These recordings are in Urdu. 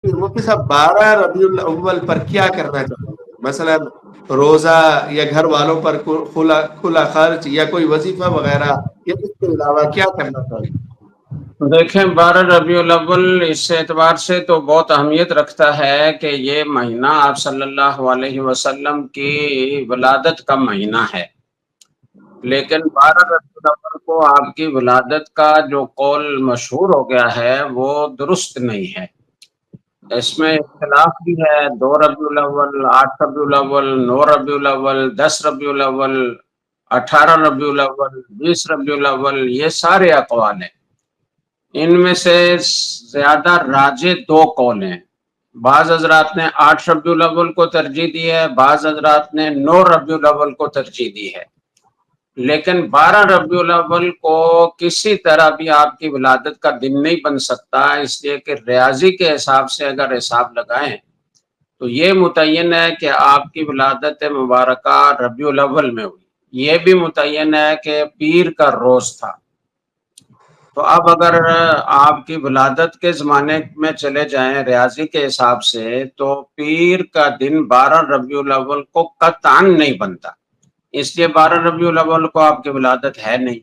مفتی صاحب 12 ربیع الاول پر کیا کرنا چاہیے؟ مثلا روزہ یا گھر والوں پر کھلا کھلا خرچ یا کوئی وظیفہ وغیرہ، یا اس کے علاوہ کیا کرنا چاہیے؟ دیکھیں 12 ربیع الاول اس اعتبار سے تو بہت اہمیت رکھتا ہے کہ یہ مہینہ آپ صلی اللہ علیہ وسلم کی ولادت کا مہینہ ہے، لیکن 12 ربیع الاول کو آپ کی ولادت کا جو قول مشہور ہو گیا ہے وہ درست نہیں ہے۔ اس میں اختلاف بھی ہے، 2 ربیع الاول، 8 ربیع الاول، 9 ربیع الاول، 10 ربیع الاول، 18 ربیع الاول، 20 ربیع الاول، یہ سارے اقوال ہیں۔ ان میں سے زیادہ راجح 2 قول ہیں۔ بعض حضرات نے 8 ربیع الاول کو ترجیح دی ہے، بعض حضرات نے 9 ربیع الاول کو ترجیح دی ہے، لیکن 12 ربیع الاول کو کسی طرح بھی آپ کی ولادت کا دن نہیں بن سکتا، اس لیے کہ ریاضی کے حساب سے اگر حساب لگائیں تو یہ متعین ہے کہ آپ کی ولادت مبارکہ ربیع الاول میں ہوئی، یہ بھی متعین ہے کہ پیر کا روز تھا۔ تو اب اگر آپ کی ولادت کے زمانے میں چلے جائیں ریاضی کے حساب سے، تو پیر کا دن 12 ربیع الاول کو قطعاً نہیں بنتا، اس لیے 12 ربیع الاول کو آپ کی ولادت ہے نہیں۔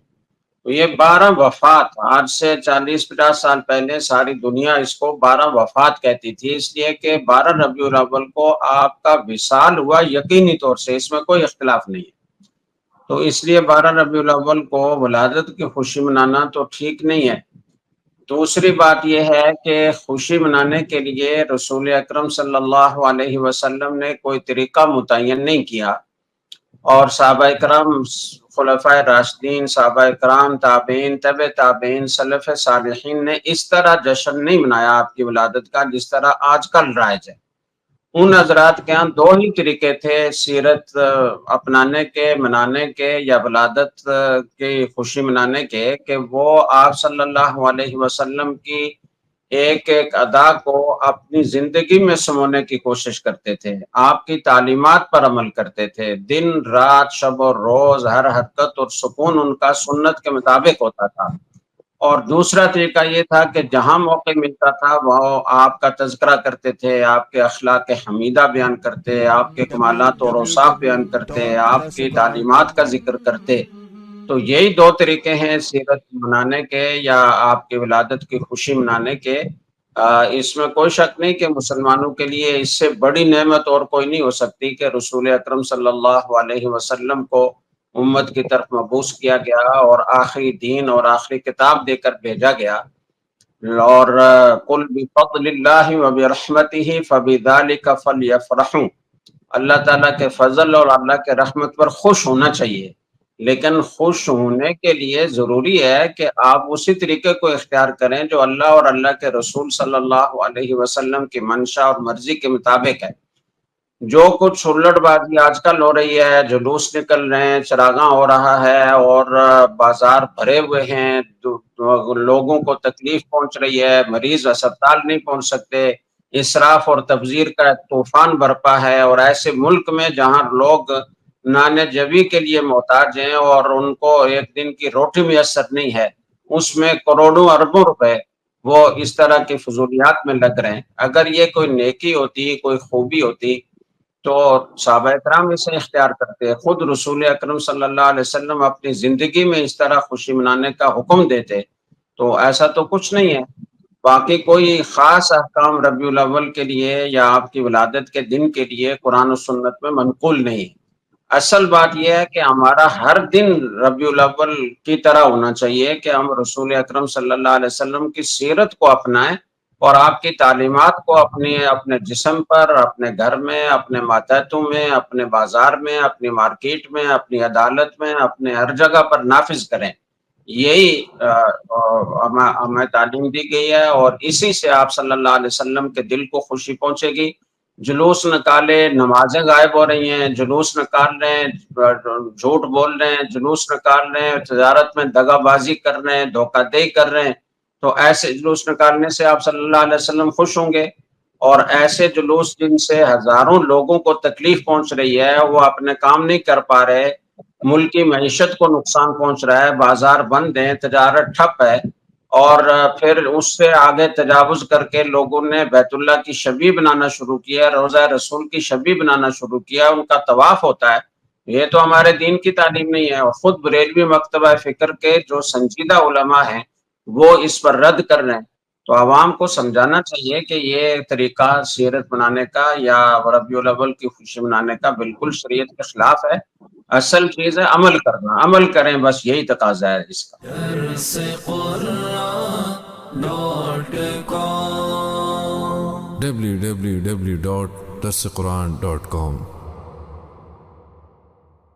تو یہ 12 وفات، آج سے 40-50 سال پہلے ساری دنیا اس کو 12 وفات کہتی تھی، اس لیے کہ 12 ربیع الاول کو آپ کا وصال ہوا یقینی طور سے، اس میں کوئی اختلاف نہیں ہے۔ تو اس لیے 12 ربیع الاول کو ولادت کی خوشی منانا تو ٹھیک نہیں ہے۔ دوسری بات یہ ہے کہ خوشی منانے کے لیے رسول اکرم صلی اللہ علیہ وسلم نے کوئی طریقہ متعین نہیں کیا، اور صحابہ کرام، خلفائے راشدین، صحابہ کرام، تابعین، طب تابعین، سلف صالحین نے اس طرح جشن نہیں منایا آپ کی ولادت کا جس طرح آج کل رائج ہے۔ ان حضرات کے ہاں 2 ہی طریقے تھے سیرت اپنانے کے، منانے کے، یا ولادت کی خوشی منانے کے، کہ وہ آپ صلی اللہ علیہ وسلم کی ایک ایک ادا کو اپنی زندگی میں سمونے کی کوشش کرتے تھے، آپ کی تعلیمات پر عمل کرتے تھے، دن رات، شب و روز، ہر حرکت اور سکون ان کا سنت کے مطابق ہوتا تھا۔ اور دوسرا طریقہ یہ تھا کہ جہاں موقع ملتا تھا وہ آپ کا تذکرہ کرتے تھے، آپ کے اخلاق حمیدہ بیان کرتے، آپ کے کمالات اور اوصاف بیان کرتے، آپ کی تعلیمات کا ذکر کرتے۔ تو یہی 2 طریقے ہیں سیرت منانے کے یا آپ کی ولادت کی خوشی منانے کے۔ اس میں کوئی شک نہیں کہ مسلمانوں کے لیے اس سے بڑی نعمت اور کوئی نہیں ہو سکتی کہ رسول اکرم صلی اللہ علیہ وسلم کو امت کی طرف مبعوث کیا گیا اور آخری دین اور آخری کتاب دے کر بھیجا گیا۔ اور قل بفضل اللہ وبرحمتہ فبذلک فلیفرحوا، اللہ تعالیٰ کے فضل اور اللہ کے رحمت پر خوش ہونا چاہیے، لیکن خوش ہونے کے لیے ضروری ہے کہ آپ اسی طریقے کو اختیار کریں جو اللہ اور اللہ کے رسول صلی اللہ علیہ وسلم کی منشا اور مرضی کے مطابق ہے۔ جو کچھ الٹ بازی آج کل ہو رہی ہے، جلوس نکل رہے ہیں، چراغاں ہو رہا ہے، اور بازار بھرے ہوئے ہیں، لوگوں کو تکلیف پہنچ رہی ہے، مریض اسپتال نہیں پہنچ سکتے، اسراف اور تبذیر کا طوفان برپا ہے، اور ایسے ملک میں جہاں لوگ نان جبی کے لیے محتاج ہیں اور ان کو ایک دن کی روٹی میسر نہیں ہے، اس میں کروڑوں اربوں روپے وہ اس طرح کی فضولیات میں لگ رہے ہیں۔ اگر یہ کوئی نیکی ہوتی، کوئی خوبی ہوتی، تو صحابہ کرام اسے اختیار کرتے۔ خود رسول اکرم صلی اللہ علیہ وسلم اپنی زندگی میں اس طرح خوشی منانے کا حکم دیتے، تو ایسا تو کچھ نہیں ہے۔ باقی کوئی خاص احکام ربیع الاول کے لیے یا آپ کی ولادت کے دن کے لیے قرآن و سنت میں منقول نہیں ہے۔ اصل بات یہ ہے کہ ہمارا ہر دن ربیع الاول کی طرح ہونا چاہیے کہ ہم رسول اکرم صلی اللہ علیہ وسلم کی سیرت کو اپنائیں اور آپ کی تعلیمات کو اپنے جسم پر، اپنے گھر میں، اپنے ماتحتوں میں، اپنے بازار میں، اپنی مارکیٹ میں، اپنی عدالت میں، اپنے ہر جگہ پر نافذ کریں۔ یہی ہمیں تعلیم دی گئی ہے، اور اسی سے آپ صلی اللہ علیہ وسلم کے دل کو خوشی پہنچے گی۔ جلوس نکالے، نمازیں غائب ہو رہی ہیں، جلوس نکال رہے ہیں، جھوٹ بول رہے ہیں، جلوس نکال رہے ہیں، تجارت میں دغا بازی کر رہے ہیں، دھوکہ دہی کر رہے ہیں، تو ایسے جلوس نکالنے سے آپ صلی اللہ علیہ وسلم خوش ہوں گے۔ اور ایسے جلوس جن سے ہزاروں لوگوں کو تکلیف پہنچ رہی ہے، وہ اپنے کام نہیں کر پا رہے، ملک کی معیشت کو نقصان پہنچ رہا ہے، بازار بند ہیں، تجارت ٹھپ ہے، اور پھر اس سے آگے تجاوز کر کے لوگوں نے بیت اللہ کی شبیہ بنانا شروع کیا، روضہ رسول کی شبیہ بنانا شروع کیا، ان کا طواف ہوتا ہے۔ یہ تو ہمارے دین کی تعلیم نہیں ہے، اور خود بریلوی مکتبہ فکر کے جو سنجیدہ علماء ہیں وہ اس پر رد کر رہے ہیں۔ تو عوام کو سمجھانا چاہیے کہ یہ طریقہ سیرت بنانے کا یا ربیع الاول کی خوشی منانے کا بالکل شریعت کے خلاف ہے۔ اصل چیز ہے عمل کرنا، عمل کریں، بس یہی تقاضا ہے اس کا۔ www.darsequran.com